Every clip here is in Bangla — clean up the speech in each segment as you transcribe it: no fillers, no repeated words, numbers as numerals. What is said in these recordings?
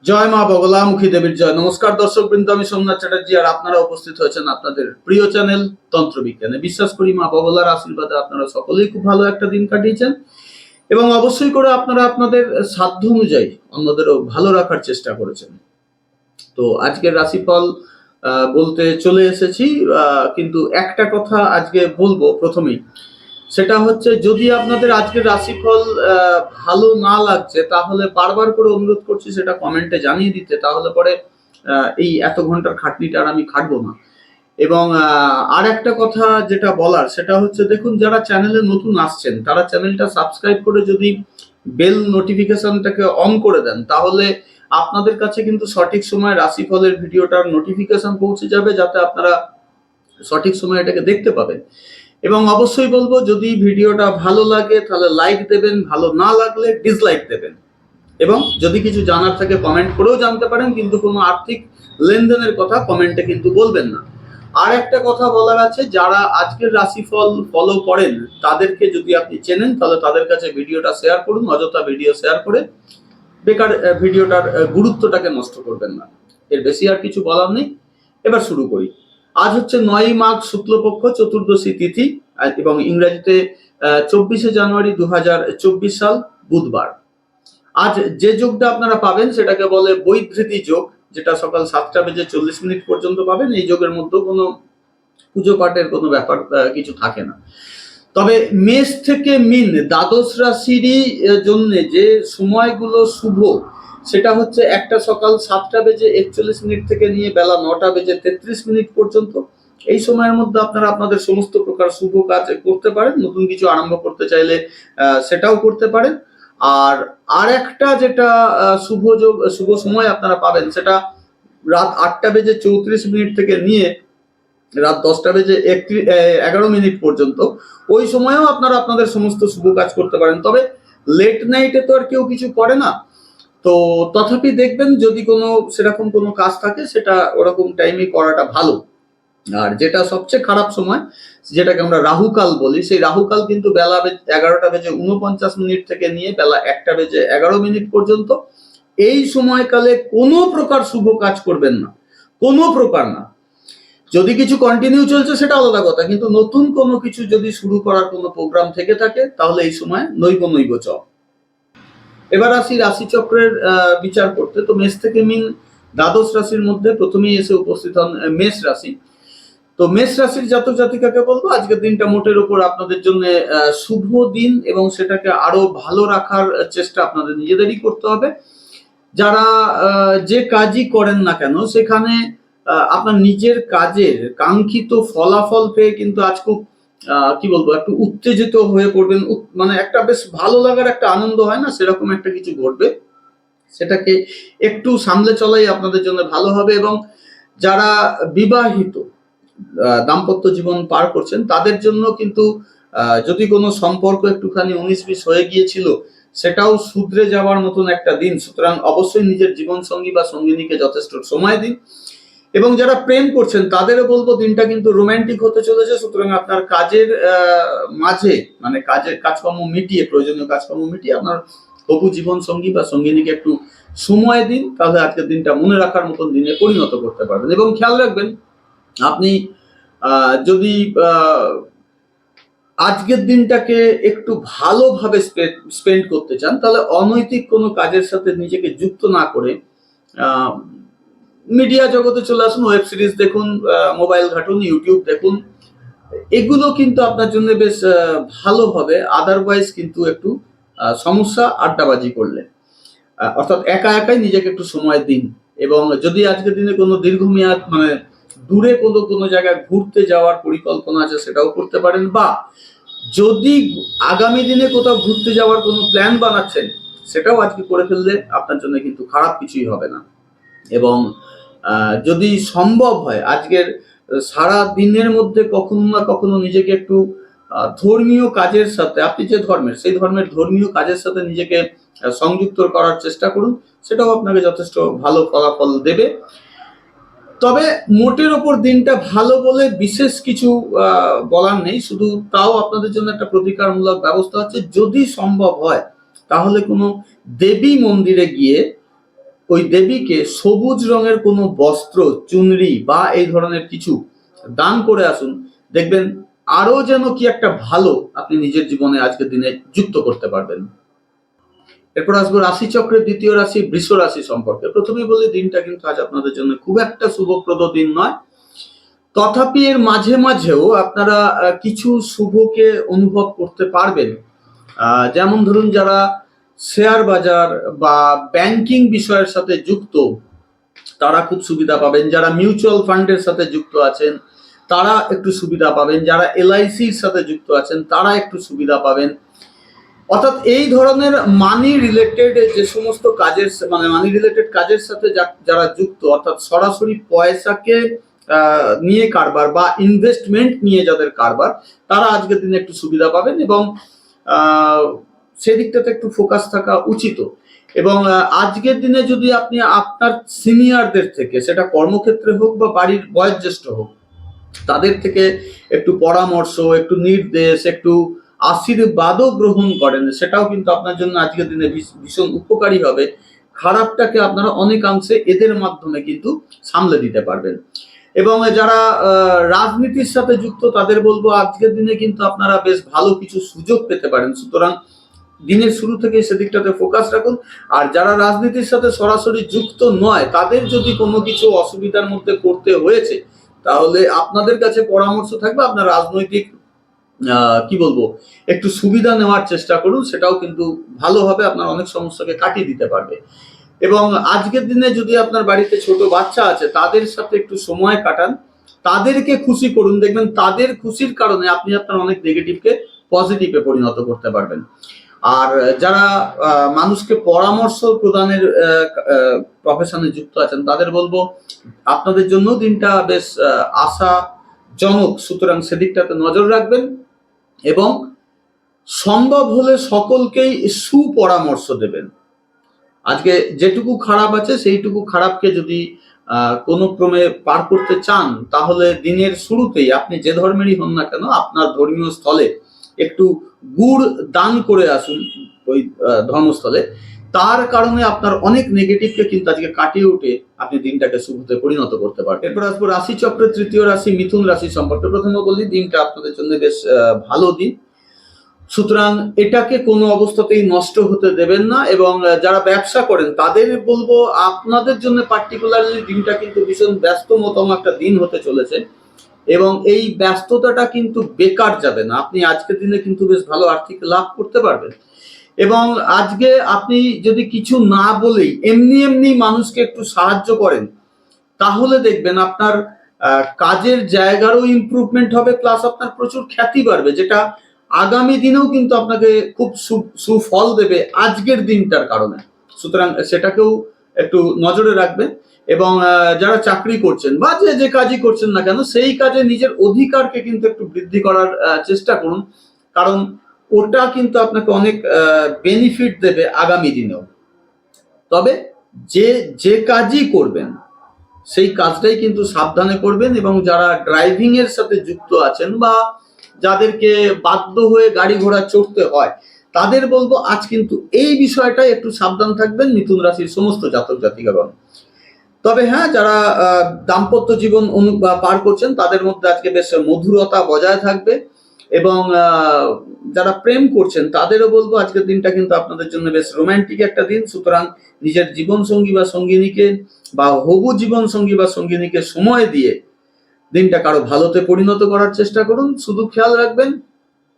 জয় মা বগলামুখী দেবীর জয়। নমস্কার দর্শক বৃন্দ, আমি সোমনাথ চ্যাটার্জি আর আপনারা উপস্থিত হয়েছেন আপনাদের প্রিয় চ্যানেল তন্ত্রবিজ্ঞানে। বিশ্বাস করি মা বগলার আশীর্বাদে আপনারা সকলেই খুব ভালো একটা দিন কাটিয়েছেন এবং অবশ্যই করে আপনারা আপনাদের সাধ্য অনুযায়ী অন্যদেরও ভালো রাখার চেষ্টা করেছেন। তো আজকের রাশিফল বলতে চলে এসেছি, কিন্তু একটা কথা আজকে বলবো প্রথমেই, সেটা হচ্ছে যদি আপনাদের আজকের রাশিফল ভালো না লাগছে তাহলে বারবার করে অনুরোধ করছি সেটা কমেন্টে জানিয়ে দিতে, তাহলে পরে এই এত ঘন্টার খাটনিটা আর আমি খাটবো না। এবং আর একটা কথা যেটা বলার সেটা হচ্ছে, দেখুন যারা চ্যানেলে নতুন আসছেন তারা চ্যানেলটা সাবস্ক্রাইব করে যদি বেল নোটিফিকেশনটাকে অন করে দেন তাহলে আপনাদের কাছে কিন্তু সঠিক সময় রাশিফলের ভিডিওটার নোটিফিকেশন পৌঁছে যাবে, যাতে আপনারা সঠিক সময় এটাকে দেখতে পাবেন। এবং অবশ্যই বলবো, যদি ভিডিওটা ভালো লাগে তাহলে লাইক দেবেন, ভালো না লাগলে ডিসলাইক দেবেন। এবং যদি কিছু জানার থাকে কমেন্ট করেও জানতে পারেন, কিন্তু কোনো আর্থিক লেনদেনের কথা কমেন্টে কিন্তু বলবেন না। আর একটা কথা বলার আছে, যারা আজকের রাশিফল ফলো করেন তাদেরকে যদি আপনি চেনেন তাহলে তাদের কাছে ভিডিওটা শেয়ার করুন। অযথা ভিডিও শেয়ার করে বেকার ভিডিওটার গুরুত্বটাকে নষ্ট করবেন না। এর বেশি আর কিছু বলার নেই। এবার শুরু করি। আজ হচ্ছে 9ই মাঘ শুক্লপক্ষ চতুর্দশী তিথি এবং ইংরেজিতে 24শে জানুয়ারি 2024 সাল বুধবার। আজ যে যোগটা আপনারা পাবেন সেটাকে বলে বৈধৃতি যোগ, যেটা সকাল 7:40 পর্যন্ত পাবেন। এই যোগের মধ্যে কোনো পুজো পাঠের কোনো ব্যাপার কিছু থাকে না। তবে মেষ থেকে মিন দ্বাদশ রাশিরই জন্য যে সময়গুলো শুভ সেটা হচ্ছে একটা সকাল 7:41 থেকে নিয়ে বেলা 9:33 পর্যন্ত। এই সময়ের মধ্যে আপনারা আপনাদের সমস্ত প্রকার শুভ কাজ করতে পারেন। নতুন কিছু আরম্ভ করতে চাইলে সেটাও করতে পারেন। আর একটা যেটা শুভ সময় আপনারা পাবেন সেটা রাত 8:34 থেকে নিয়ে রাত 10:11 পর্যন্ত। ওই সময়ও আপনারা আপনাদের সমস্ত শুভ কাজ করতে পারেন। তবে লেট নাইটে তো আর কেউ কিছু করে না, তো তথাপি দেখবেন যদি কোনো সেরকম কোনো কাজ থাকে সেটা ওরকম টাইমে করাটা ভালো। আর যেটা সবচেয়ে খারাপ সময়, যেটাকে আমরা রাহুকাল বলি, সেই রাহুকাল কিন্তু বেলা 11:49 থেকে নিয়ে বেলা 1:11 পর্যন্ত। এই সময়কালে কোনো প্রকার শুভ কাজ করবেন না, কোনো প্রকার না। যদি কিছু কন্টিনিউ চলছে সেটা আলাদা কথা, কিন্তু নতুন কোনো কিছু যদি শুরু করার কোনো প্রোগ্রাম থেকে থাকে তাহলে এই সময় নৈব চ। এবার আসি রাশিচক্রের বিচার করতে। তো মেষ থেকে মিন দ্বাদশ রাশির মধ্যে প্রথমেই এসে উপস্থিত হন মেষ রাশি। তো মেষ রাশির জাতক জাতিকাকে বলবো, আজকের দিনটা মোটের উপর আপনাদের জন্য শুভ দিন এবং সেটাকে আরো ভালো রাখার চেষ্টা আপনাদের নিজেদেরই করতে হবে। যারা যে কাজই করেন না কেন সেখানে আপনার নিজের কাজের কাঙ্ক্ষিত ফলাফল পেয়ে কিন্তু আজ খুব কি বলবো, একটু উত্তেজিত হয়ে পড়বেন। মানে একটা বেশ ভালো লাগার একটা আনন্দ হয় না, সেরকম একটা কিছু ঘটবে। সেটাকে একটু সামলে চলাই আপনাদের জন্য ভালো হবে। এবং যারা বিবাহিত দাম্পত্য জীবন পার করছেন তাদের জন্য কিন্তু যদি কোনো সম্পর্ক একটুখানি 19-20 হয়ে গিয়েছিল সেটাও শুধরে যাওয়ার মতন একটা দিন। সুতরাং অবশ্যই নিজের জীবন সঙ্গী বা সঙ্গিনীকে যথেষ্ট সময় দিন। এবং যারা প্রেম করছেন তাদেরও বলবো দিনটা কিন্তু রোমান্টিক হতে চলেছে। সুতরাং আপনার কাজের মাঝে, মানে কাজকর্ম মিটিয়ে, প্রয়োজনীয় কাজকর্ম মিটিয়ে আপনার হবু জীবন সঙ্গী বা সঙ্গিনীকে একটু সময় দিন, তাহলে আজকের দিনটা মনে রাখার মতন দিনে পরিণত করতে পারবেন। এবং খেয়াল রাখবেন, আপনি যদি আজকের দিনটাকে একটু ভালোভাবে স্পেন্ড করতে চান তাহলে অনৈতিক কোনো কাজের সাথে নিজেকে যুক্ত না করে মিডিয়া জগতে চলে আসুন, ওয়েব সিরিজ দেখুন, মোবাইল ঘাটুন, ইউটিউব দেখুন। এগুলো কিন্তু আপনার জন্য বেশ ভালো হবে। আদারওয়াইজ কিন্তু একটু সমস্যা আড্ডাবাজি করলে, অর্থাৎ একা একাই নিজেকে একটু সময় দিন। এবং যদি আজকের দিনে কোনো দীর্ঘমেয়াদ মানে দূরে কোনো জায়গায় ঘুরতে যাওয়ার পরিকল্পনা আছে সেটাও করতে পারেন, বা যদি আগামী দিনে কোথাও ঘুরতে যাওয়ার কোনো প্ল্যান বানাচ্ছেন সেটাও আজকে করে ফেললে আপনার জন্য কিন্তু খারাপ কিছুই হবে না। এবং যদি সম্ভব হয় আজকের সারা দিনের মধ্যে কখনো না কখনো নিজেকে একটু ধর্মীয় কাজের সাথে, আপনি যে ধর্মের সেই ধর্মের ধর্মীয় কাজের সাথে নিজেকে সংযুক্ত করার চেষ্টা করুন, সেটাও আপনাকে যথেষ্ট ভালো ফলাফল দেবে। তবে মোটের ওপর দিনটা ভালো বলে বিশেষ কিছু বলার নেই, শুধু তাও আপনাদের জন্য একটা প্রতিকারমূলক ব্যবস্থা হচ্ছে, যদি সম্ভব হয় তাহলে কোনো দেবী মন্দিরে গিয়ে ওই দেবীকে সবুজ রঙের কোনো বস্ত্র, চুনরি বা এই ধরনের কিছু দান করে আসুন, দেখবেন আরো যেন কি একটা ভালো আপনি নিজের জীবনে আজকের দিনে যুক্ত করতে পারবেন। এরপর আসবো রাশিচক্রের দ্বিতীয় রাশি বৃষ রাশি সম্পর্কে। প্রথমেই বলি দিনটা কিন্তু আজ আপনাদের জন্য খুব একটা শুভপ্রদ দিন নয়, তথাপি এর মাঝে মাঝেও আপনারা কিছু শুভকে অনুভব করতে পারবেন। যেমন ধরুন, যারা শেয়ার বাজার বা ব্যাংকিং বিষয়ের সাথে যুক্ত তারা খুব সুবিধা পাবেন, যারা মিউচুয়াল ফান্ডের সাথে যুক্ত আছেন তারা একটু সুবিধা পাবেন, যারা এলআইসির সাথে যুক্ত আছেন তারা একটু সুবিধা পাবেন। অর্থাৎ এই ধরনের মানি রিলেটেড যে সমস্ত কাজের, মানে মানি রিলেটেড কাজের সাথে যারা যুক্ত, অর্থাৎ সরাসরি পয়সাকে নিয়ে কারবার বা ইনভেস্টমেন্ট নিয়ে যাদের কারবার, তারা আজকের দিনে একটু সুবিধা পাবেন এবং সেদিকটাতে একটু ফোকাস থাকা উচিত। এবং আজকের দিনে যদি আপনি আপনার সিনিয়রদের থেকে, সেটা কর্মক্ষেত্রে হোক বা বাড়ির বয়োজ্যেষ্ঠ হোক, তাদের থেকে একটু পরামর্শ, একটু নির্দেশ, একটু আশীর্বাদও গ্রহণ করেন, সেটাও কিন্তু আপনার জন্য আজকের দিনে ভীষণ উপকারী হবে। খারাপটাকে আপনারা অনেকাংশে এদের মাধ্যমে কিন্তু সামলে দিতে পারবেন। এবং যারা রাজনীতির সাথে যুক্ত তাদের বলবো আজকের দিনে কিন্তু আপনারা বেশ ভালো কিছু সুযোগ পেতে পারেন, সুতরাং দিনের শুরু থেকে সেদিকটাতে ফোকাস রাখুন। আর যারা রাজনীতির সাথে সরাসরি যুক্ত নয়, তাদের যদি কোনো কিছু অসুবিধার মধ্যে পড়তে হয়েছে, তাহলে আপনাদের কাছে পরামর্শ থাকবে আপনার রাজনৈতিক কি বলবো একটু সুবিধা নেওয়ার চেষ্টা করুন, সেটাও কিন্তু ভালো হবে, আপনার অনেক সমস্যাকে কাটিয়ে দিতে পারবে। এবং আজকের দিনে যদি আপনার বাড়িতে ছোট বাচ্চা আছে তাদের সাথে একটু সময় কাটান, তাদেরকে খুশি করুন, দেখবেন তাদের খুশির কারণে আপনি আপনার অনেক নেগেটিভকে পজিটিভে পরিণত করতে পারবেন। আর যারা মানুষকে পরামর্শ প্রদানের প্রফেশনে যুক্ত আছেন তাদের বলবো আপনাদের জন্য দিনটা বেশ আশাজনক, সুতরাং সেদিকটাতে নজর রাখবেন এবং সম্ভব হলে সকলকেই সুপরামর্শ দেবেন। আজকে যেটুকু খারাপ আছে সেইটুকু খারাপকে যদি কোনো ক্রমে পার করতে চান, তাহলে দিনের শুরুতেই আপনি যে ধর্মেরই হন না কেন, আপনার ধর্মীয় স্থলে একটু গুড় দান করে আসুন ওই ধর্মস্থলে। তার কারণে আপনার অনেক নেগেটিভকে কিন্তু আজকে কাটিয়ে উঠে আপনি দিনটাকে শুভতে পরিণত করতে পারবেন। এরপর আসবো রাশিচক্রের তৃতীয় রাশি মিথুন রাশি সম্পর্কে। প্রথমে বলি দিনটা আপনাদের জন্য বেশ ভালো দিন, সুতরাং এটাকে কোনো অবস্থাতেই নষ্ট হতে দেবেন না। এবং যারা ব্যবসা করেন তাদের বলবো আপনাদের জন্য পার্টিকুলারলি দিনটা কিন্তু ভীষণ ব্যস্ততম একটা দিন হতে চলেছে এবং এই ব্যস্ততাটা কিন্তু বেকার যাবে না, আপনি আজকের দিনে কিন্তু বেশ ভালো আর্থিক লাভ করতে পারবেন। এবং আজকে আপনি যদি কিছু না বলেই এমনি এমনি মানুষকে একটু সাহায্য করেন, তাহলে দেখবেন আপনার কাজের জায়গারও ইমপ্রুভমেন্ট হবে, প্লাস আপনার প্রচুর খ্যাতি বাড়বে, যেটা আগামী দিনেও কিন্তু আপনাকে খুব সুফল দেবে আজকের দিনটার কারণে। সুতরাং সেটাকেও একটু নজরে রাখবেন। এবং যারা চাকরি করছেন বা যে কাজই করছেন না কেন, সেই কাজে নিজের অধিকারকে কিন্তু একটু বৃদ্ধি করার চেষ্টা করুন, কারণ ওটা কিন্তু আপনাকে অনেক বেনিফিট দেবে আগামী দিনেও। তবে যে কাজই করবেন সেই কাজটাই কিন্তু সাবধানে করবেন। এবং যারা ড্রাইভিং এর সাথে যুক্ত আছেন বা যাদেরকে বাধ্য হয়ে গাড়ি ঘোড়া চড়তে হয়, তাদের বলবো আজ কিন্তু এই বিষয়টাই একটু সাবধান থাকবেন মিথুন রাশির সমস্ত জাতক জাতিকাগণ। তবে হ্যাঁ, যারা দাম্পত্য জীবন পার করছেন তাদের মধ্যে আজকে বেশ মধুরতা বজায় থাকবে। এবং যারা প্রেম করছেন তাদেরও বলবো আজকের দিনটা কিন্তু আপনাদের জন্য বেশ রোমান্টিক একটা দিন, সুতরাং নিজের জীবন সঙ্গী বা সঙ্গিনীকে বা হবু জীবন সঙ্গী বা সঙ্গিনীকে সময় দিয়ে দিনটা কারো ভালোতে পরিণত করার চেষ্টা করুন। শুধু খেয়াল রাখবেন,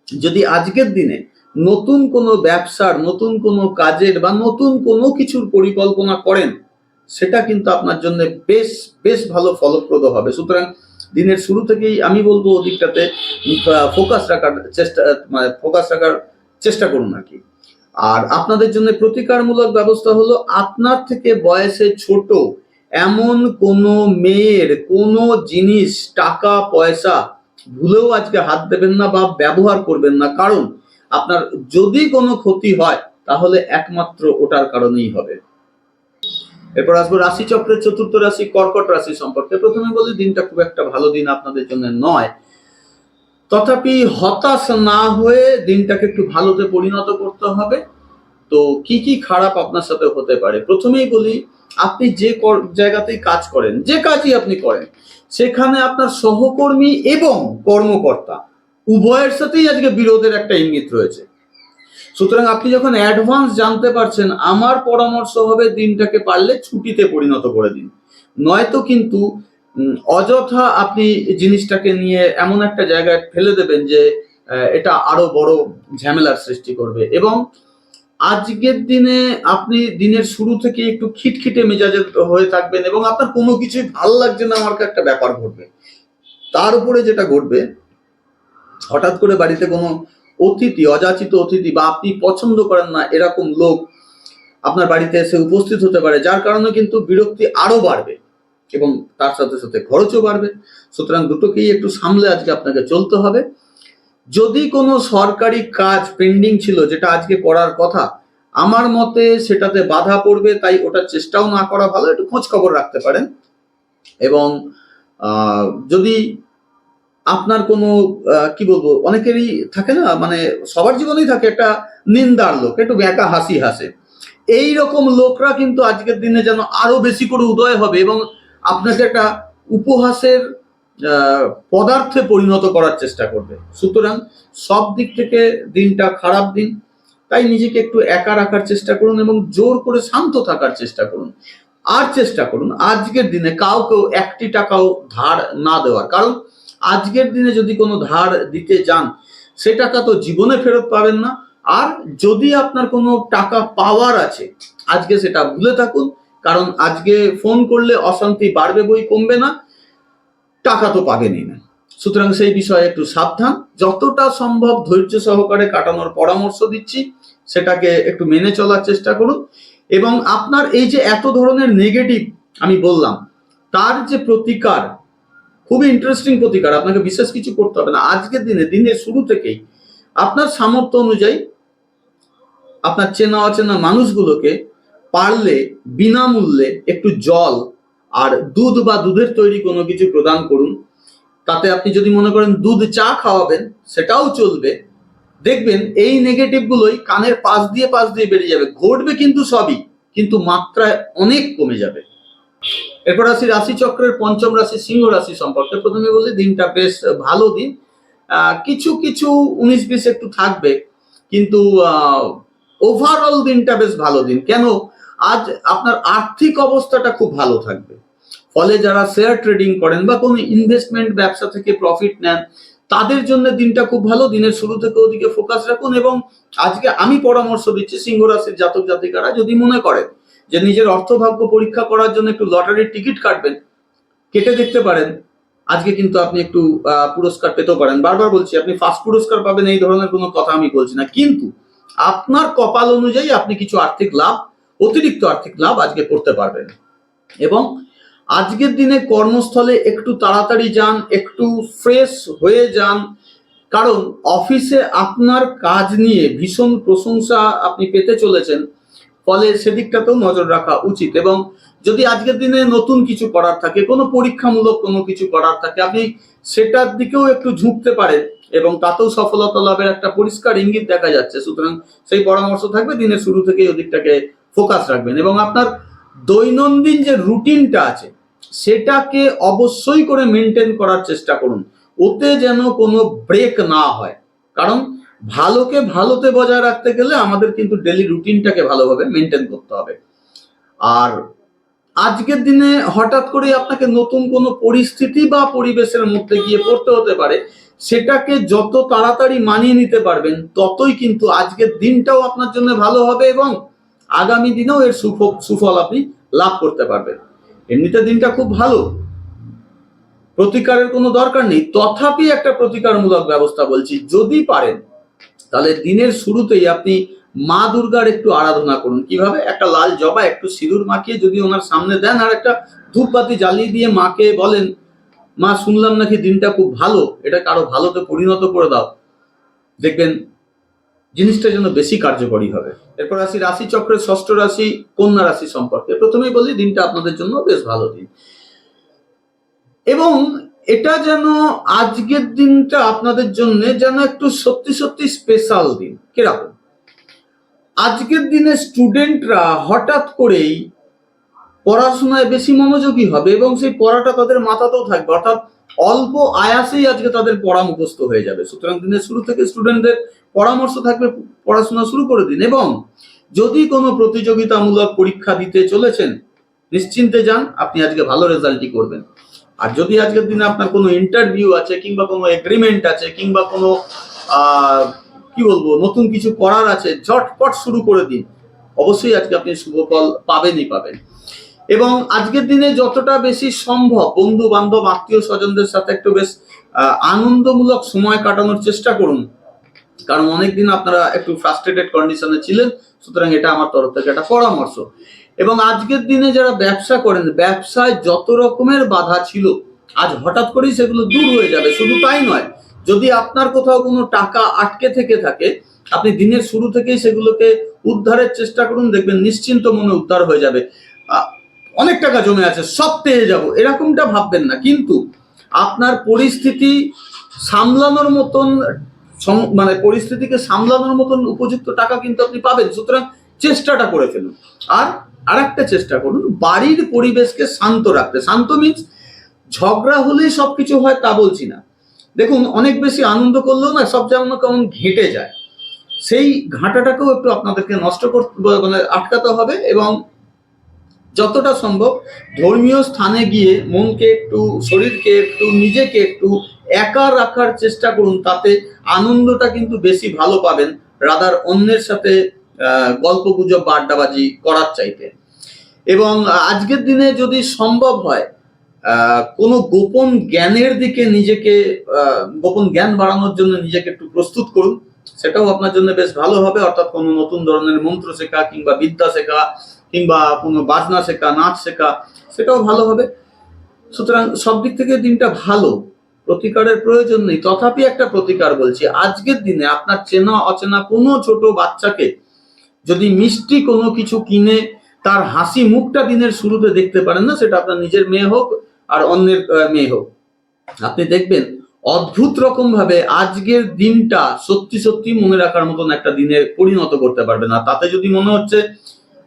যদি আজকের দিনে নতুন কোনো ব্যবসার, নতুন কোনো কাজের বা নতুন কোনো কিছুর পরিকল্পনা করেন, সেটা কিন্তু আপনার জন্য বেশ বেশ ভালো ফলপ্রদ হবে। সুতরাং দিনের শুরু থেকেই আমি বলবো ওদিকটাতে ফোকাস রাখার চেষ্টা করুন আর কি। আর আপনাদের জন্য প্রতিকারমূলক ব্যবস্থা হলো, আপনার থেকে বয়সে ছোট এমন কোনো মেয়ের কোনো জিনিস, টাকা পয়সা ভুলেও আজকে হাত দেবেন না বা ব্যবহার করবেন না, কারণ আপনার যদি কোনো ক্ষতি হয় তাহলে একমাত্র ওটার কারণেই হবে। এরপর আসবো রাশিচক্রের চতুর্থ রাশি কর্কট রাশি সম্পর্কে। প্রথমে বলি দিনটা খুব একটা ভালো দিন আপনাদের জন্য নয়, তথাপি হতাশ না হয়ে দিনটাকে একটু ভালোতে পরিণত করতে হবে। তো কি কি খারাপ আপনার সাথে হতে পারে, প্রথমেই বলি আপনি যে জায়গাতেই কাজ করেন, যে কাজই আপনি করেন, সেখানে আপনার সহকর্মী এবং কর্মকর্তা উভয়ের সাথেই আজকে বিরোধের একটা ইঙ্গিত রয়েছে। সুতরাং আপনি যখন অ্যাডভান্স জানতে পারছেন, আমার পরামর্শ হবে দিনটাকে পারলে ছুটিতে পরিণত করে দিন। নয়তো কিন্তু অযথা আপনি জিনিসটাকে নিয়ে এমন একটা জায়গায় ফেলে দেবেন যে এটা আরো বড় ঝামেলার সৃষ্টি করবে। এবং আজকের দিনে আপনি দিনের শুরু থেকে একটু খিটখিটে মেজাজের হয়ে থাকবেন এবং আপনার কোনো কিছুই ভাল লাগছে না, আমার একটা ব্যাপার ঘটবে। তার উপরে যেটা ঘটবে, হঠাৎ করে বাড়িতে কোনো অতিথি, অযাচিত অতিথি বা আপনি পছন্দ করেন না এরকম লোক আপনার বাড়িতে এসে উপস্থিত হতে পারে, যার কারণে কিন্তু বিরক্তি আরো বাড়বে এবং তার সাথে সাথে খরচও বাড়বে। সুতরাং দুটোকেই একটু সামলে আজকে আপনাকে চলতে হবে। যদি কোনো সরকারি কাজ পেন্ডিং ছিল যেটা আজকে করার কথা, আমার মতে সেটাতে বাধা পড়বে, তাই ওটার চেষ্টাও না করা ভালো। একটু খোঁজ খবর রাখতে পারেন। এবং যদি আপনার কোনো কি বলবো, অনেকেরই থাকে না, মানে সবার জীবনেই থাকে একটা নিন্দার লোক, একটু ব্যাকা হাসি হাসে, এই রকম লোকরা কিন্তু আজকের দিনে যেন আরো বেশি করে উদয় হবে এবং আপনাকে একটা উপহাসের পদার্থে পরিণত করার চেষ্টা করবে। সুতরাং সব দিক থেকে দিনটা খারাপ দিন, তাই নিজেকে একটু একা রাখার চেষ্টা করুন এবং জোর করে শান্ত থাকার চেষ্টা করুন। আর চেষ্টা করুন আজকের দিনে কাউকেও একটি টাকাও ধার না দেওয়ার, কারণ আজকের দিনে যদি কোনো ধার দিতে যান, সে টাকা তো জীবনে ফেরত পাবেন না। আর যদি আপনার কোনো টাকা পাওয়ার আছে, আজকে সেটা ভুলে থাকুন, কারণ আজকে ফোন করলে অশান্তি বাড়বে বই কমবে না, টাকা তো পাবেনই না। সুতরাং সেই বিষয়ে একটু সাবধান, যতটা সম্ভব ধৈর্য সহকারে কাটানোর পরামর্শ দিচ্ছি, সেটাকে একটু মেনে চলার চেষ্টা করুন। এবং আপনার এই যে এত ধরনের নেগেটিভ আমি বললাম, তার যে প্রতিকার, খুবই ইন্টারেস্টিং প্রতিকার, আপনাকে বিশেষ কিছু করতে হবে না। আজকের দিনে দিনের শুরু থেকেই আপনার সামর্থ্য অনুযায়ী আপনার চেনা অচেনা মানুষগুলোকে পারলে বিনামূল্যে একটু জল আর দুধ বা দুধের তৈরি কোনো কিছু প্রদান করুন। তাতে আপনি যদি মনে করেন দুধ চা খাওয়াবেন, সেটাও চলবে। দেখবেন এই নেগেটিভ গুলোই কানের পাশ দিয়ে বেরিয়ে যাবে, ঘটবে কিন্তু সবই, কিন্তু মাত্রায় অনেক কমে যাবে। এরপর আসি রাশি চক্রের পঞ্চম রাশি সিংহ রাশি সম্পর্কে। প্রথমে বলি দিনটা বেশ ভালো দিন। কিছু কিছু 19-20 একটু থাকবে, কিন্তু ওভারঅল দিনটা বেশ ভালো দিন। কেন? আজ আপনার আর্থিক অবস্থাটা খুব ভালো থাকবে। ফলে যারা শেয়ার ট্রেডিং করেন বা কোনো ইনভেস্টমেন্ট ব্যবসা থেকে প্রফিট নেন, তাদের জন্য দিনটা খুব ভালো। দিনের শুরু থেকে ওদিকে ফোকাস রাখুন। এবং আজকে আমি পরামর্শ দিচ্ছি সিংহ রাশির জাতক জাতিকারা যদি মনে করেন যে নিজের অর্থভাগ্য পরীক্ষা করার জন্য একটু লটারির টিকিট কাটবেন, কেটে দেখতে পারেন। আজকে কিন্তু আপনি একটু পুরস্কার পেতেও পারেন। বারবার বলছি, আপনি ফার্স্ট পুরস্কার পাবেন এই ধরনের কোনো কথা আমি বলছি না, কিন্তু আপনার কপাল অনুযায়ী আপনি কিছু আর্থিক লাভ, অতিরিক্ত আর্থিক লাভ আজকে করতে পারবেন। এবং আজকের দিনে কর্মস্থলে একটু তাড়াতাড়ি যান, একটু ফ্রেশ হয়ে যান, কারণ অফিসে আপনার কাজ নিয়ে ভীষণ প্রশংসা আপনি পেতে চলেছেন। ফলে সেদিকটাতেও নজর রাখা উচিত। এবং যদি আজকের দিনে নতুন কিছু করার থাকে, কোনো পরীক্ষামূলক কোনো কিছু করার থাকে, আপনি সেটার দিকেও একটু ঝুঁকতে পারেন এবং তাতেও সফলতা লাভের একটা পরিষ্কার ইঙ্গিত দেখা যাচ্ছে। সুতরাং সেই পরামর্শ থাকবে দিনের শুরু থেকেই ওদিকটাকে ফোকাস রাখবেন। এবং আপনার দৈনন্দিন যে রুটিনটা আছে, সেটাকে অবশ্যই করে মেনটেন করার চেষ্টা করুন, ওতে যেন কোনো ব্রেক না হয়। কারণ ভালোকে ভালোতে বজায় রাখতে গেলে আমাদের কিন্তু ডেলি রুটিনটাকে ভালোভাবে মেনটেন করতে হবে। আর আজকের দিনে হঠাৎ করে আপনাকে নতুন কোনো পরিস্থিতি বা পরিবেশের মধ্যে গিয়ে পড়তে হতে পারে, সেটাকে যত তাড়াতাড়ি মানিয়ে নিতে পারবেন, ততই কিন্তু আজকের দিনটাও আপনার জন্য ভালো হবে এবং আগামী দিনেও এর সুফল আপনি লাভ করতে পারবেন। এমনিতে দিনটা খুব ভালো, প্রতিকারের কোনো দরকার নেই, তথাপি একটা প্রতিকারমূলক ব্যবস্থা বলছি। যদি পারেন তাহলে দিনের শুরুতেই আপনি মা দুর্গার একটু আরাধনা করুন। কিভাবে? একটা লাল জবা একটু সিঁদুর মাখিয়ে যদি ওনার সামনে দেন, আর একটা ধূপবাতি জ্বালিয়ে দিয়ে মাকে বলেন, মা শুনলাম নাকি দিনটা খুব ভালো, এটা কারো ভালোতে পরিণত করে দাও, দেখবেন জিনিসটা যেন বেশি কার্যকরী হবে। এরপর আসি রাশি চক্রের ষষ্ঠ রাশি কন্যা রাশি সম্পর্কে। প্রথমেই বলি দিনটা আপনাদের জন্য বেশ ভালো দিন এবং এটা যেন আজকের দিনটা আপনাদের জন্য যেন একটু সত্যি সত্যি স্পেশাল দিন। কিরকম? আজকের দিনে স্টুডেন্টরা হঠাৎ করেই পড়াশোনায় বেশি মনোযোগী হবে এবং সেই পড়াটা তাদের মাথাতেও থাকবে, অর্থাৎ অল্প আয়াসেই আজকে তাদের পড়া মুখস্থ হয়ে যাবে। সুতরাং দিনের শুরু থেকে স্টুডেন্টদের পরামর্শ থাকবে পড়াশোনা শুরু করে দিন, এবং যদি কোনো প্রতিযোগিতামূলক পরীক্ষা দিতে চলেছেন নিশ্চিন্তে যান, আপনি আজকে ভালো রেজাল্টই করবেন। আর যদি আজকের দিনে আপনার কোনো ইন্টারভিউ আছে কিংবা কোনো এগ্রিমেন্ট আছে কিংবা কোনো কি বলবো নতুন কিছু করার আছে, ঝটপট শুরু করে দিন, অবশ্যই আজকে আপনি শুভ ফল পাবেনই পাবেন। এবং আজকের দিনে যতটা বেশি সম্ভব বন্ধু বান্ধব আত্মীয় স্বজনদের সাথে একটু বেশ আনন্দমূলক সময় কাটানোর চেষ্টা করুন, কারণ অনেকদিন আপনারা একটু ফ্রাস্ট্রেটেড কন্ডিশনে ছিলেন। সুতরাং এটা আমার তরফ থেকে একটা পরামর্শ। এবং আজকের দিনে যারা ব্যবসা করেন, ব্যবসায় যত রকমের বাধা ছিল আজ হঠাৎ করেই সেগুলো দূর হয়ে যাবে। শুধু তাই নয়, যদি আপনার কোথাও কোনো টাকা আটকে থেকে থাকে, আপনি দিনের শুরু থেকেই সেগুলোকে উদ্ধারের চেষ্টা করুন, দেখবেন নিশ্চিন্ত মনে উদ্ধার হয়ে যাবে। অনেক টাকা জমে আছে, সব পেয়ে যাব এরকমটা ভাববেন না, কিন্তু আপনার পরিস্থিতি সামলানোর মতন মানে পরিস্থিতিকে সামলানোর মতন উপযুক্ত টাকা কিন্তু আপনি পাবেন। সুতরাং চেষ্টাটা করে ফেলুন। আর আরেকটা চেষ্টা করুন বাড়ির পরিবেশকে শান্ত রাখতে। শান্ত মিন্স ঝগড়া হলেই সবকিছু হয় তা বলছি না। দেখুন অনেক বেশি আনন্দ করলেও না সব যেমন কেমন ঘেঁটে যায়, সেই ঘাঁটাটাকেও একটু আপনাদেরকে নষ্ট করতে মানে আটকাতে হবে। এবং যতটা সম্ভব ধর্মীয় স্থানে গিয়ে মনকে একটু, শরীরকে একটু, নিজেকে একটু একা রাখার চেষ্টা করুন, তাতে আনন্দটা কিন্তু বেশি ভালো পাবেন রাদার অন্যের সাথে গল্প গুজব বা আড্ডাবাজি করার চাইতে। এবং আজকের দিনে যদি সম্ভব হয় কোনো গোপন জ্ঞানের দিকে নিজেকে, গোপন জ্ঞান বাড়ানোর জন্য নিজেকে একটু প্রস্তুত করুন, সেটাও আপনার জন্য বেশ ভালো হবে। অর্থাৎ কোনো নতুন ধরনের মন্ত্র শেখা কিংবা বিদ্যা শেখা কিংবা কোনো বাজনা শেখা, নাচ শেখা, সেটাও ভালো হবে। সুতরাং সব দিক থেকে দিনটা ভালো, প্রতিকারের প্রয়োজন নেই। তথাপি একটা প্রতিকার বলছি, আজকের দিনে আপনার চেনা অচেনা কোনো ছোট বাচ্চাকে যদি মিষ্টি কোনো কিছু কিনে তার হাসি মুখটা দিনের শুরুতে দেখতে পারেন না, সেটা আপনার নিজের মেয়ে হোক আর অন্যের মেয়ে হোক, আপনি দেখবেন অদ্ভুত রকম ভাবে আজকের দিনটা সত্যি সত্যি মনে রাখার মতন একটা দিনে পরিণত করতে পারবেন। আর তাতে যদি মনে হচ্ছে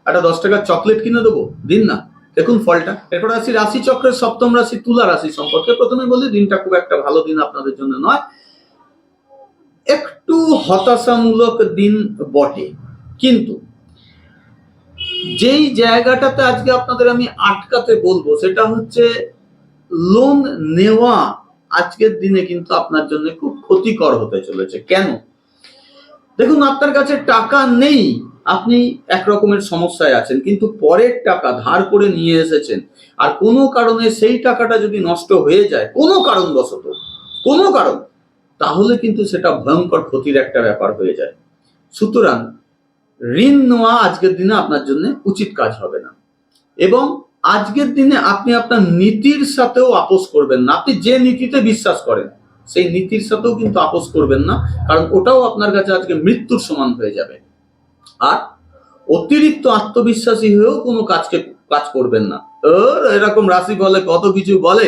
একটা 10 টাকার চকলেট কিনে দেবো, দিন না, দেখুন ফলটা। এরপর আসি রাশি চক্রের সপ্তম রাশি তুলা রাশি সম্পর্কে। প্রথমে বলি দিনটা খুব একটা ভালো দিন আপনাদের জন্য নয়, একটু হতাশামূলক দিন বটে। কিন্তু যেই জায়গাটাতে আজকে আপনাদের আমি আটকাতে বলবো সেটা হচ্ছে লোন নেওয়া আজকের দিনে কিন্তু আপনার জন্য খুব ক্ষতিকর হতে চলেছে। কেন? দেখুন আপনার কাছে টাকা নেই, আপনি একরকমের সমস্যায় আছেন, কিন্তু পরের টাকা ধার করে নিয়ে এসেছেন, আর কোনো কারণে সেই টাকাটা যদি নষ্ট হয়ে যায় কোনো কারণবশত, কোনো কারণ, তাহলে কিন্তু সেটা ভয়ঙ্কর ক্ষতির একটা ব্যাপার হয়ে যায়। সুতরাং ঋণ নেওয়া আজকের দিনে আপনার জন্য উচিত কাজ হবে না। এবং আজকের দিনে আপনি আপনার নীতির সাথেও আপোষ করবেন না। আপনি যে নীতিতে বিশ্বাস করেন সেই নীতির সাথেও কিন্তু আপোষ করবেন না, কারণ ওটাও আপনার কাছে আজকে মৃত্যুর সমান হয়ে যাবে। আর অতিরিক্ত আত্মবিশ্বাসী হয়েও কোনো কাজ করবেন না। এরকম রাশি বলে কত কিছু বলে,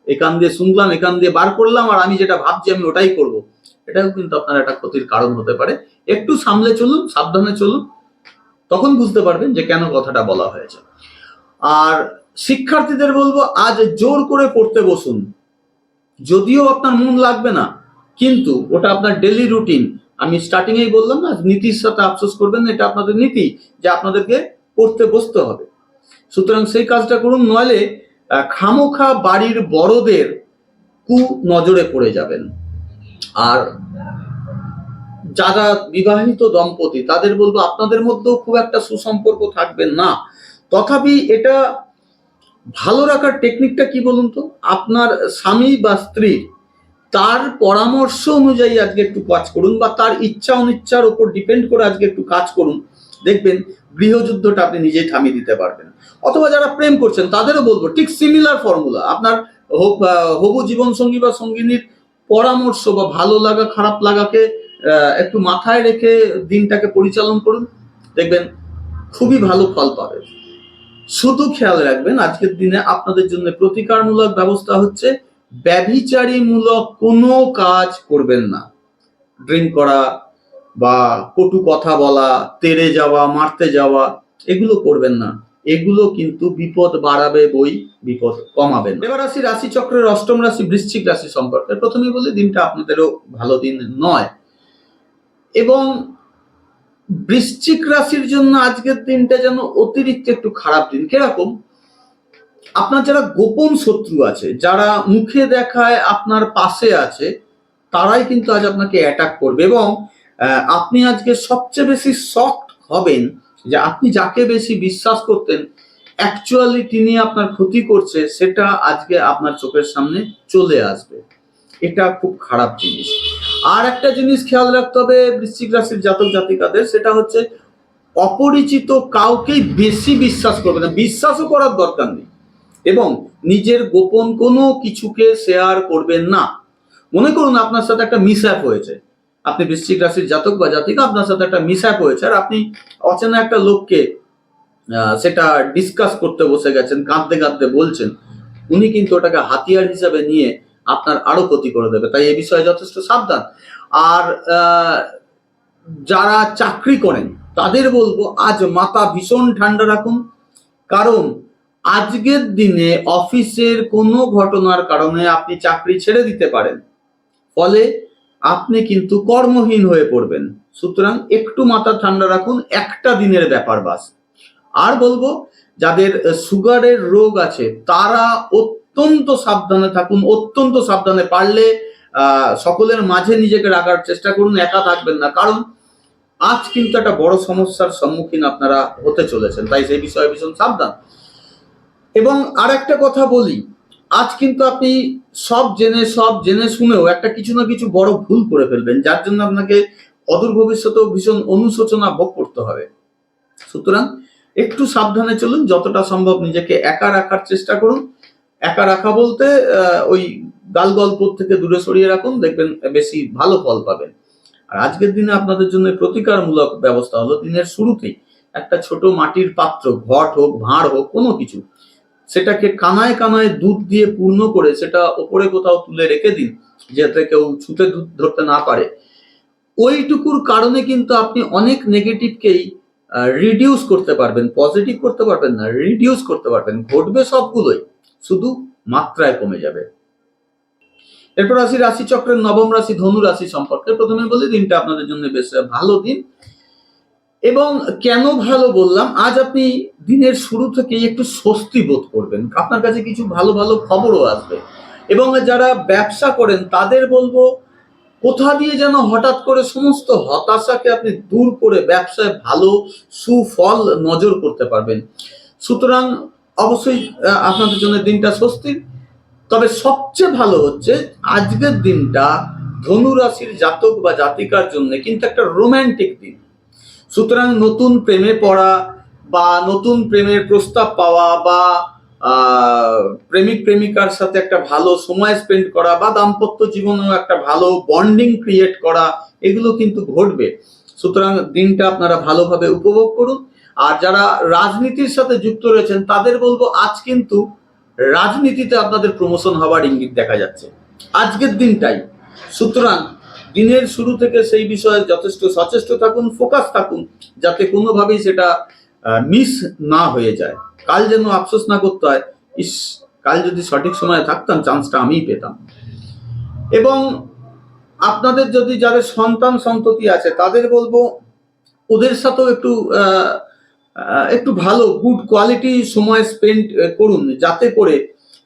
এখান দিয়ে শুনলাম এখান দিয়ে বার করলাম আর আমি যেটা ভাবছি আমি ওটাই করব, এটাও কিন্তু আপনার একটা ক্ষতির কারণ হতে পারে। একটু সামলে চলুন, সাবধানে চলুন, তখন বুঝতে পারবেন যে কেন কথাটা বলা হয়েছে। আর শিক্ষার্থীদের বলবো আজ জোর করে পড়তে বসুন, যদিও আপনার মন লাগবে না, কিন্তু ওটা আপনার ডেইলি রুটিন। আমি স্টার্টিং এই বললাম না, নীতির সাথে আফসোস করবেন না, এটা আপনাদের নীতি যে আপনাদেরকে পড়তে বসতে হবে। সুতরাং সেই কাজটা করুন, নইলে খামোখা বাড়ির বড়দের কু নজরে পড়ে যাবেন। আর যারা বিবাহিত দম্পতি তাদের বলবো আপনাদের মধ্যেও খুব একটা সুসম্পর্ক থাকবেন না। তথাপি এটা ভালো রাখার টেকনিকটা কি বলুন তো, আপনার স্বামী বা স্ত্রী তার পরামর্শ অনুযায়ী আজকে একটু কাজ করুন, বা তার ইচ্ছা অনিচ্ছার উপর ডিপেন্ড করে আজকে একটু কাজ করুন, দেখবেন গৃহযুদ্ধটা আপনি নিজেই থামিয়ে দিতে পারবেন। অথবা যারা প্রেম করছেন তাদেরও বলবো ঠিক সিমিলার ফর্মুলা, আপনার হবু জীবন সঙ্গী বা সঙ্গিনীর পরামর্শ বা ভালো লাগা খারাপ লাগাকে একটু মাথায় রেখে দিনটাকে পরিচালন করুন, দেখবেন খুবই ভালো ফল পাবেন। শুধু খেয়াল রাখবেন আজকের দিনে আপনাদের জন্য প্রতিকারমূলক ব্যবস্থা হচ্ছে ব্যভিচারীমূলক কোনো কাজ করবেন না। ড্রিঙ্ক করা বা কটু কথা বলা, তেড়ে যাওয়া, মারতে যাওয়া, এগুলো করবেন না। এগুলো কিন্তু বিপদ বাড়াবে বই, বিপদ কমাবে না। এবার আসি রাশিচক্রের অষ্টম রাশি বৃশ্চিক রাশি সম্পর্কে। প্রথমেই বলি দিনটা আপনাদেরও ভালো দিন নয়, এবং বৃশ্চিক রাশির জন্য আজকের দিনটা যেন অতিরিক্ত একটু খারাপ দিন। কিরকম? আপনার যারা গোপন শত্রু আছে, যারা মুখে দেখায় আপনার পাশে আছে, তারাই কিন্তু আজ আপনাকে অ্যাটাক করবে, এবং আপনি আজকে সবচেয়ে বেশি শকড হবেন যে আপনি যাকে বেশি বিশ্বাস করতেন অ্যাকচুয়ালি তিনি আপনার ক্ষতি করছে, সেটা আজকে আপনার চোখের সামনে চলে আসবে। এটা খুব খারাপ জিনিস। আর একটা জিনিস খেয়াল রাখতে হবে বৃশ্চিক রাশির জাতক জাতিকাদের, সেটা হচ্ছে অপরিচিত কাউকেই বেশি বিশ্বাস করবে না, বিশ্বাসও করার দরকার নেই, এবং নিজের গোপন কোনো কিছুকে শেয়ার করবেন না। মনে করুন আপনার সাথে একটা মিসঅ্যাপ হয়েছে, আপনি বৃশ্চিক রাশির জাতক বা জাতিকা, আপনার সাথে একটা মিসঅ্যাপ হয়েছে, আর আপনি অচেনা একটা লোককে সেটা ডিসকাস করতে বসে গেছেন, কাঁদতে কাঁদতে বলছেন, উনি কিন্তু ওটাকে হাতিয়ার হিসাবে নিয়ে আপনার আরো ক্ষতি করে দেবে। তাই এ বিষয়ে যথেষ্ট সাবধান। আর যারা চাকরি করেন তাদের বলবো আজ মাথা ভীষণ ঠান্ডা রাখুন, কারণ আজকের দিনে অফিসের কোনো ঘটনার কারণে আপনি চাকরি ছেড়ে দিতে পারেন, ফলে আপনি কিন্তু কর্মহীন হয়ে পড়বেন। সুতরাং একটু মাথা ঠান্ডা রাখুন, একটা দিনের ব্যাপার বাস। আর বলবো যাদের সুগারের রোগ আছে তারা অত্যন্ত সাবধানে থাকুন, অত্যন্ত সাবধানে। পারলে সকলের মাঝে নিজেকে রাখার চেষ্টা করুন, একা থাকবেন না, কারণ আজ কিন্তু একটা বড় সমস্যার সম্মুখীন আপনারা হতে চলেছেন, তাই সেই বিষয়ে ভীষণ সাবধান। এবং আর একটা কথা বলি, আজ কিন্তু আপনি সব জেনে শুনেও একটা কিছু না কিছু বড় ভুল করে ফেলবেন, যার জন্য আপনাকে অদূর ভবিষ্যতেও ভীষণ অনুশোচনা ভোগ করতে হবে। সুতরাং একটু সাবধানে চলুন, যতটা সম্ভব নিজেকে একা রাখার চেষ্টা করুন। একা রাখা বলতে ওই গাল গল্প থেকে দূরে সরিয়ে রাখুন, দেখবেন বেশি ভালো ফল পাবেন। আর আজকের দিনে আপনাদের জন্য প্রতিকারমূলক ব্যবস্থা হলো দিনের শুরুতেই একটা ছোট মাটির পাত্র, ঘট হোক ভাঁড় হোক কোনো কিছু, সেটাকে কানায় কানায় দুধ দিয়ে পূর্ণ করে সেটা ওপরে কোথাও তুলে রেখে দিন, যাতে কেউ ছুতে ধরতে না পারে। ওইটুকুর কারণে কিন্তু আপনি অনেক নেগেটিভকেই রিডিউস করতে পারবেন, পজিটিভ করতে পারবেন না, রিডিউস করতে পারবেন। ঘটবে সবগুলোই, শুধু মাত্রায় কমে যাবে। এরপর আসি রাশিচক্রের নবম রাশি ধনু রাশি সম্পর্কে। প্রথমে বলি দিনটা আপনাদের জন্য বেশ ভালো দিন। এবং কেন ভালো বললাম, আজ আপনি দিনের শুরু থেকেই একটু স্বস্তি বোধ করবেন, আপনার কাছে কিছু ভালো ভালো খবরও আসবে। এবং যারা ব্যবসা করেন তাদের বলবো কোথা দিয়ে যেন হঠাৎ করে সমস্ত হতাশাকে আপনি দূর করে ব্যবসায় ভালো সুফল নজর করতে পারবেন। সুতরাং অবশ্যই আপনাদের জন্য দিনটা স্বস্তির। তবে সবচেয়ে ভালো হচ্ছে আজকের দিনটা ধনু রাশির জাতক বা জাতিকার জন্য কিন্তু একটা রোম্যান্টিক দিন। সুতরাং নতুন প্রেমে পড়া বা নতুন প্রেমের প্রস্তাব পাওয়া বা প্রেমিক প্রেমিকার সাথে একটা ভালো সময় স্পেন্ড করা বা দাম্পত্য জীবনেও একটা ভালো বন্ডিং ক্রিয়েট করা, এগুলো কিন্তু ঘটবে। সুতরাং দিনটা আপনারা ভালোভাবে উপভোগ করুন। আর যারা রাজনীতির সাথে যুক্ত রয়েছেন তাদের বলবো আজ কিন্তু রাজনীতিতে আপনাদের প্রমোশন হওয়ার ইঙ্গিত দেখা যাচ্ছে আজকের দিনটাই। সুতরাং দিনের শুরু থেকে সেই বিষয়ে যথেষ্ট সচেষ্ট থাকুন, ফোকাস থাকুন, যাতে কোনোভাবেই সেটা মিস না হয়ে যায়। কাল যেন আফসোস না করতে হয়, ইস কাল যদি সঠিক সময়ে থাকতাম চান্সটা আমিই পেতাম। এবং আপনাদের যদি যাদের সন্তান সন্ততি আছে তাদের বলবো ওদের সাথেও একটু ভালো গুড কোয়ালিটি সময় স্পেন্ড করুন, যাতে করে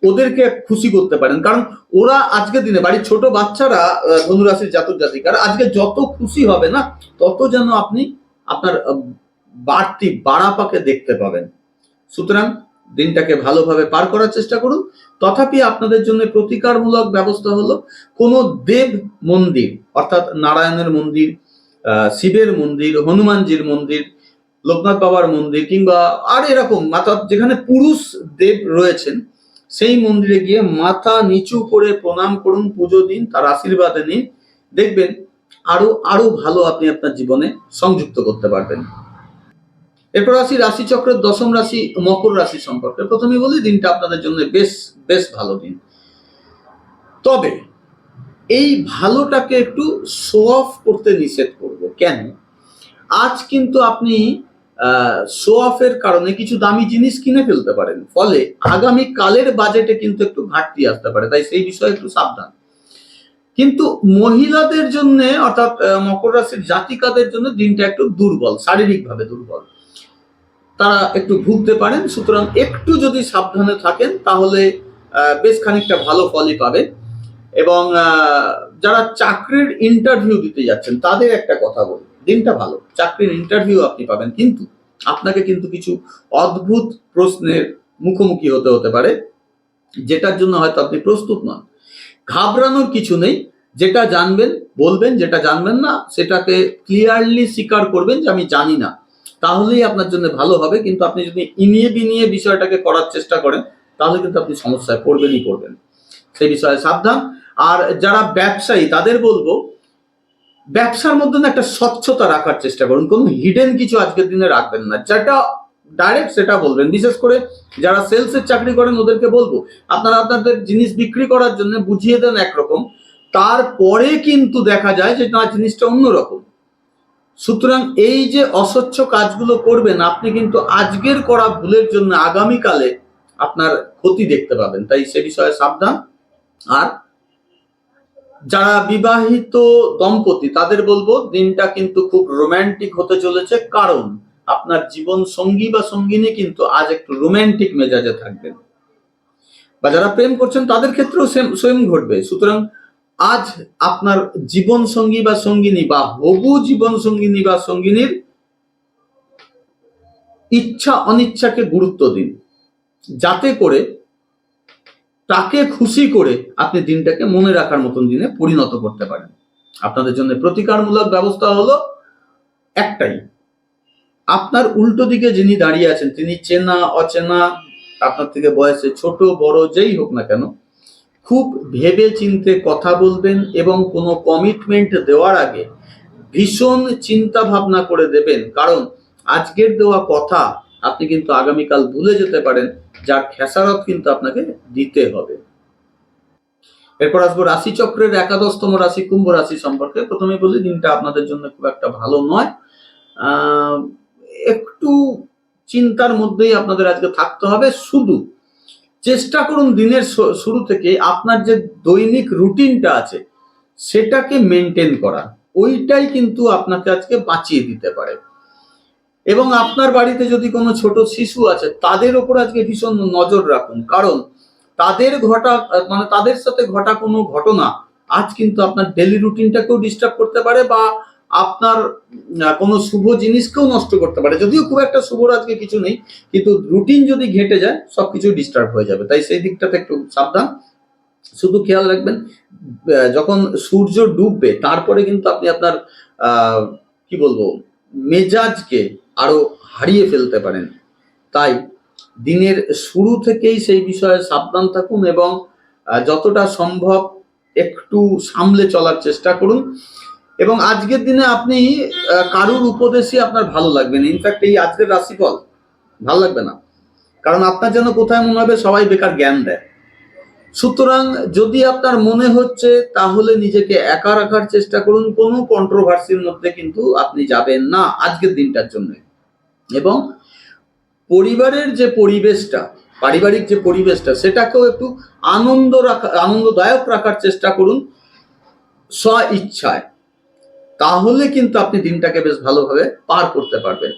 ওদেরকে খুশি করতে পারেন। কারণ ওরা আজকের দিনে বাড়ির ছোট বাচ্চারা ধনুরাশির জাতক জাতিকারা আজকে যত খুশি হবে না, তত যেন আপনি আপনার বাড়তি বাড়াপাকে দেখতে পাবেন। সুতরাং দিনটাকে ভালোভাবে পার করার চেষ্টা করুন। তথাপি আপনাদের জন্য প্রতিকারমূলক ব্যবস্থা হলো কোনো দেব মন্দির, অর্থাৎ নারায়ণের মন্দির, শিবের মন্দির, হনুমানজির মন্দির, লোকনাথ বাবার মন্দির, কিংবা আর এরকম মাথা যেখানে পুরুষ দেব রয়েছেন সেই মন্দিরে গিয়ে মাথা নিচু করে প্রণাম করুন, পুজো দিন, তার আশীর্বাদ নিন, দেখবেন আরো আরো ভালো আপনি আপনার জীবনে সংযুক্ত করতে পারবেন। এরপর আসি রাশিচক্রের দশম রাশি মকর রাশি সম্পর্কে। প্রথমে বলি দিনটা আপনাদের জন্য বেশ বেশ ভালো দিন। তবে এই ভালোটাকে একটু শো অফ করতে নিষেধ করব। কেন? আজ কিন্তু আপনি শো অফের কারণে কিছু দামি জিনিস কিনে ফেলতে পারেন, ফলে আগামী কালের বাজেটে কিন্তু একটু ঘাটতি আসতে পারে, তাই সেই বিষয়ে একটু সাবধান। কিন্তু মহিলাদের জন্য অর্থাৎ মকর রাশির জাতিকাদের জন্য দিনটা একটু দুর্বল, শারীরিকভাবে দুর্বল, তারা একটু ভুগতে পারেন। সুতরাং একটু যদি সাবধানে থাকেন তাহলে বেশ খানিকটা ভালো ফলই পাবেন। এবং যারা চাকরির ইন্টারভিউ দিতে যাচ্ছেন তাদের একটা কথা বলি, দিনটা ভালো, চাকরির ইন্টারভিউ আপনি পাবেন, কিন্তু আপনাকে কিন্তু কিছু অদ্ভুত প্রশ্নের মুখোমুখি হতে পারে, যেটার জন্য হয়তো আপনি প্রস্তুত নন। ঘাবড়ানোর কিছু নেই, যেটা জানবেন বলবেন, যেটা জানবেন না সেটাকে ক্লিয়ারলি স্বীকার করবেন যে আমি জানি না, তাহলেই আপনার জন্য ভালো হবে। কিন্তু আপনি যদি ইনিয়ে বিনিয়ে বিষয়টাকে করার চেষ্টা করেন তাহলে কিন্তু আপনি সমস্যায় পড়বেনই পড়বেন, সেই বিষয়ে সাবধান। আর যারা ব্যবসায়ী তাদের বলবো, ব্যবসার মধ্যে না একটা স্বচ্ছতা রাখার চেষ্টা করুন, কোনো হিডেন কিছু আজকের দিনে রাখবেন না, যেটা ডাইরেক্ট সেটা বলবেন। বিশেষ করে যারা সেলসের চাকরি করেন ওদেরকে বলবো, আপনারা আপনাদের জিনিস বিক্রি করার জন্য বুঝিয়ে দেন একরকম, তারপরে কিন্তু দেখা যায় যে না, জিনিসটা অন্যরকম। সুতরাং এই যে অস্বচ্ছ কাজগুলো করবেন, আপনি কিন্তু আজকের করা ভুলের জন্য আগামীকালে আপনার ক্ষতি দেখতে পাবেন, তাই সে বিষয়ে সাবধান। আর যারা বিবাহিত দম্পতি তাদের বলবো, দিনটা কিন্তু খুব রোমান্টিক হতে চলেছে, কারণ আপনার জীবন সঙ্গী বা সঙ্গিনী কিন্তু আজ একটু রোমান্টিক মেজাজে থাকবেন। বা যারা প্রেম করছেন তাদের ক্ষেত্রেও সেম ঘটবে। সুতরাং আজ আপনার জীবন সঙ্গী বা সঙ্গিনী বা হবু জীবন সঙ্গিনী বা সঙ্গিনীর ইচ্ছা অনিচ্ছাকে গুরুত্ব দিন, যাতে করে তাকে খুশি করে আপনি দিনটাকে মনে রাখার মতন দিনে পরিণত করতে পারেন। আপনাদের জন্য প্রতিকারমূলক ব্যবস্থা হলো একটাই, আপনার উল্টো দিকে যিনি দাঁড়িয়ে আছেন তিনি চেনা অচেনা, আপনার থেকে বয়সে ছোট বড় যেই হোক না কেন, খুব ভেবে চিন্তে কথা বলবেন এবং কোনো কমিটমেন্ট দেওয়ার আগে ভীষণ চিন্তা ভাবনা করে দেবেন, কারণ আজকের দেওয়া কথা আপনি কিন্তু আগামীকাল ভুলে যেতে পারেন, যার খেসারত কিন্তু আপনাকে দিতে হবে। এরপর আসবো রাশিচক্রের একাদশতম রাশি কুম্ভ রাশি সম্পর্কে। প্রথমে বলি, দিনটা আপনাদের জন্য খুব একটা ভালো নয়, একটু চিন্তার মধ্যেই আপনাদের আজকে থাকতে হবে। শুধু চেষ্টা করুন দিনের শুরু থেকে আপনার যে দৈনিক রুটিনটা আছে সেটাকে মেনটেন করা, ওইটাই কিন্তু আপনাকে আজকে বাঁচিয়ে দিতে পারে। এবং আপনার বাড়িতে যদি কোনো ছোট শিশু আছে তাদের ওপর আজকে ভীষণ নজর রাখুন, কারণ তাদের সাথে ঘটা কোনো ঘটনা আজ কিন্তু আপনার ডেলি রুটিনটাকেও ডিস্টার্ব করতে পারে, বা আপনার কোনো শুভ জিনিসকেও নষ্ট করতে পারে। যদিও খুব একটা শুভ আজকে কিছু নেই, কিন্তু রুটিন যদি ঘেটে যায় সবকিছু ডিস্টার্ব হয়ে যাবে, তাই সেই দিকটাতে একটু সাবধান। শুধু খেয়াল রাখবেন, যখন সূর্য ডুববে তারপরে কিন্তু আপনি আপনার কি বলবো মেজাজকে আরো হারিয়ে ফেলতে পারেন, তাই দিনের শুরু থেকেই সেই বিষয়ে সাবধান থাকুন এবং যতটা সম্ভব একটু সামলে চলার চেষ্টা করুন। এবং আজকের দিনে আপনি কারুর উপদেশই আপনার ভালো লাগবে না, ইনফ্যাক্ট এই আজকের রাশিফল ভালো লাগবে না, কারণ আপনার যেন কোথায় মনে হবে সবাই বেকার জ্ঞান দেয়। সুতরাং যদি আপনার মনে হচ্ছে তাহলে নিজেকে একা রাখার চেষ্টা করুন, কোনো কন্ট্রোভার্সির মধ্যে কিন্তু আপনি যাবেন না আজকের দিনটার জন্য। এবং পরিবারের যে পরিবেশটা, পারিবারিক যে পরিবেশটা, সেটাকেও একটু আনন্দদায়ক রাখার চেষ্টা করুন স্ব ইচ্ছায়, তাহলে কিন্তু আপনি দিনটাকে বেশ ভালোভাবে পার করতে পারবেন।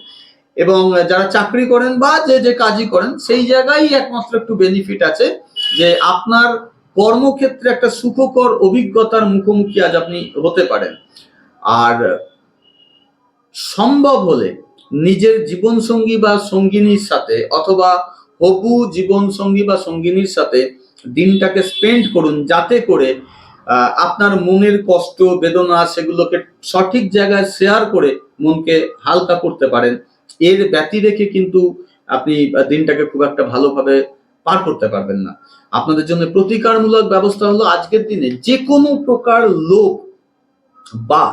এবং যারা চাকরি করেন বা যে কাজই করেন সেই জায়গায় একমাত্র একটু বেনিফিট আছে যে আপনার কর্মক্ষেত্রে একটা সুখকর অভিজ্ঞতার মুখোমুখি আজ আপনি হতে পারেন। আর সম্ভব হলে নিজের জীবনসঙ্গী বা সঙ্গিনীর সাথে অথবা হবু জীবনসঙ্গী বা সঙ্গিনীর সাথে দিনটাকে স্পেন্ড করুন, যাতে করে আপনার মনের কষ্ট বেদনা সেগুলোকে সঠিক জায়গায় শেয়ার করে মনকে হালকা করতে পারেন। এর ব্যতি রেখে কিন্তু আপনি দিনটাকে খুব একটা ভালোভাবে পার করতে পারবেন না। আপনাদের জন্য প্রতিকারমূলক ব্যবস্থা হলো আজকের দিনে যে কোনো প্রকার লোভ বা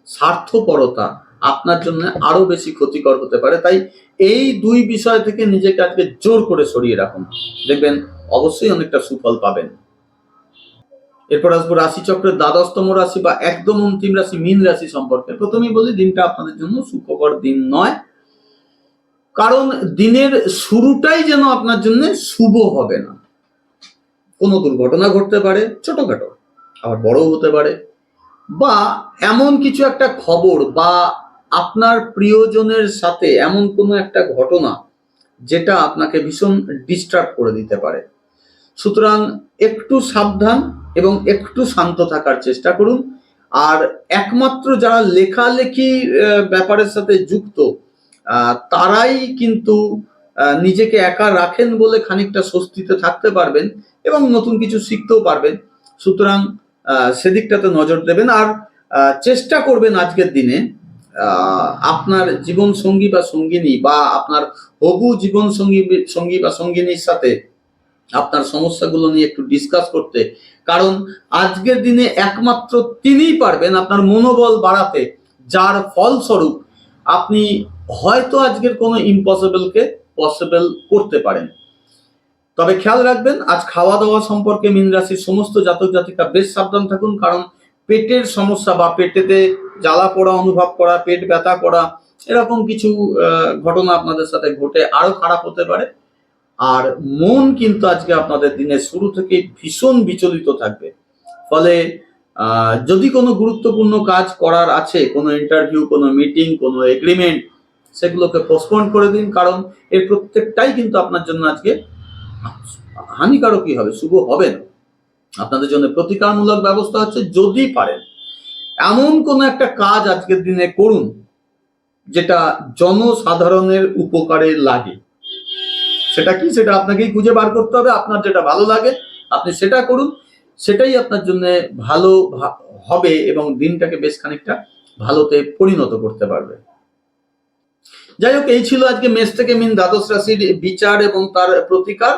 স্বার্থপরতা আপনার জন্য আরো বেশি ক্ষতিকর হতে পারে, তাই এই দুই বিষয় থেকে নিজেকে আজকে জোর করে সরিয়ে রাখুন, দেখবেন অবশ্যই অনেকটা সুফল পাবেন। এরপর আসবো রাশিচক্রের দ্বাদশতম রাশি বা একদম অন্তিম রাশি মীন রাশি সম্পর্কে। প্রথমেই বলি, দিনটা আপনাদের জন্য সুখকর দিন নয়। কারণ দিনের শুরুটাই যেন আপনার জন্য শুভ হবে না। কোনো দুর্ঘটনা ঘটতে পারে, ছোটখাটো, আবার বড়ও হতে পারে, বা এমন কিছু একটা খবর বা আপনার প্রিয়জনের সাথে এমন কোনো একটা ঘটনা যেটা আপনাকে ভীষণ ডিস্টার্ব করে দিতে পারে। সুতরাং একটু সাবধান এবং একটু শান্ত থাকার চেষ্টা করুন। আর একমাত্র যারা লেখালেখি ব্যাপারের সাথে যুক্ত তারাই কিন্তু নিজেকে একা রাখেন বলে খানিকটা স্বস্তিতে থাকতে পারবেন এবং নতুন কিছু শিখতেও পারবেন। সুতরাং সেদিকটাতে নজর দেবেন। আর চেষ্টা করবেন আজকের দিনে আপনার জীবন সঙ্গী বা সঙ্গিনী বা আপনার হবু জীবন সঙ্গী বা সঙ্গিনীর সাথে আপনার সমস্যাগুলো নিয়ে একটু ডিসকাস করতে। কারণ আজকের দিনে একমাত্র তিনিই পারবেন আপনার মনোবল বাড়াতে, যার ফলস্বরূপ আপনি হয়তো আজকের কোনো ইম্পসিবলকে পসিবল করতে পারেন। তবে খেয়াল রাখবেন, আজ খাওয়া দাওয়া সম্পর্কে মীন রাশির সমস্ত জাতক জাতিকা বেশ সাবধান থাকুন। কারণ পেটের সমস্যা বা পেটেতে জ্বালা পোড়া অনুভব করা, পেট ব্যথা করা, এরকম কিছু ঘটনা আপনাদের সাথে ঘটে আরো খারাপ হতে পারে। আর মন কিন্তু আজকে আপনাদের দিনের শুরু থেকে ভীষণ বিচলিত থাকবে। ফলে যদি কোনো গুরুত্বপূর্ণ কাজ করার আছে, কোনো ইন্টারভিউ, কোনো মিটিং, কোনো এগ্রিমেন্ট, সেগুলোকে পোস্টপোন করে দিন। কারণ এর প্রত্যেকটাই কিন্তু আপনার জন্য আজকে হানিকারকই হবে, শুভ হবে না। আপনাদের জন্য প্রতিকারমূলক ব্যবস্থা হচ্ছে, যদি পারেন এমন কোন একটা কাজ আজকের দিনে করুন যেটা জনসাধারণের উপকারে লাগে। সেটা কি, সেটা আপনাকেই খুঁজে বার করতে হবে। আপনার যেটা ভালো লাগে আপনি সেটা করুন, সেটাই আপনার জন্য ভালো হবে এবং দিনটাকে বেশ খানিকটা ভালোতে পরিণত করতে পারবে। যাই হোক, এই ছিল আজকে মেষ থেকে মীন দ্বাদশ রাশির বিচার এবং তার প্রতিকার।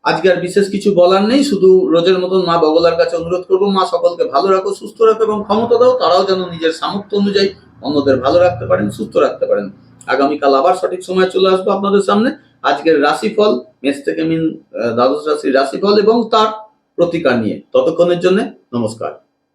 আজকে আর বিশেষ কিছু বলার নেই, শুধু রোজের মতন মা বগলার কাছে অনুরোধ করবো, মা সকলকে ভালো রাখো, সুস্থ রাখো এবং ক্ষমতা দাও তারাও যেন নিজের সামর্থ্য অনুযায়ী অন্যদের ভালো রাখতে পারেন, সুস্থ রাখতে পারেন। আগামীকাল আবার সঠিক সময় চলে আসবো আপনাদের সামনে। আজকের রাশিফল, মেষ থেকে মীন দ্বাদশ রাশির রাশিফল এবং তার প্রতিকার নিয়ে। ততক্ষণের জন্য নমস্কার।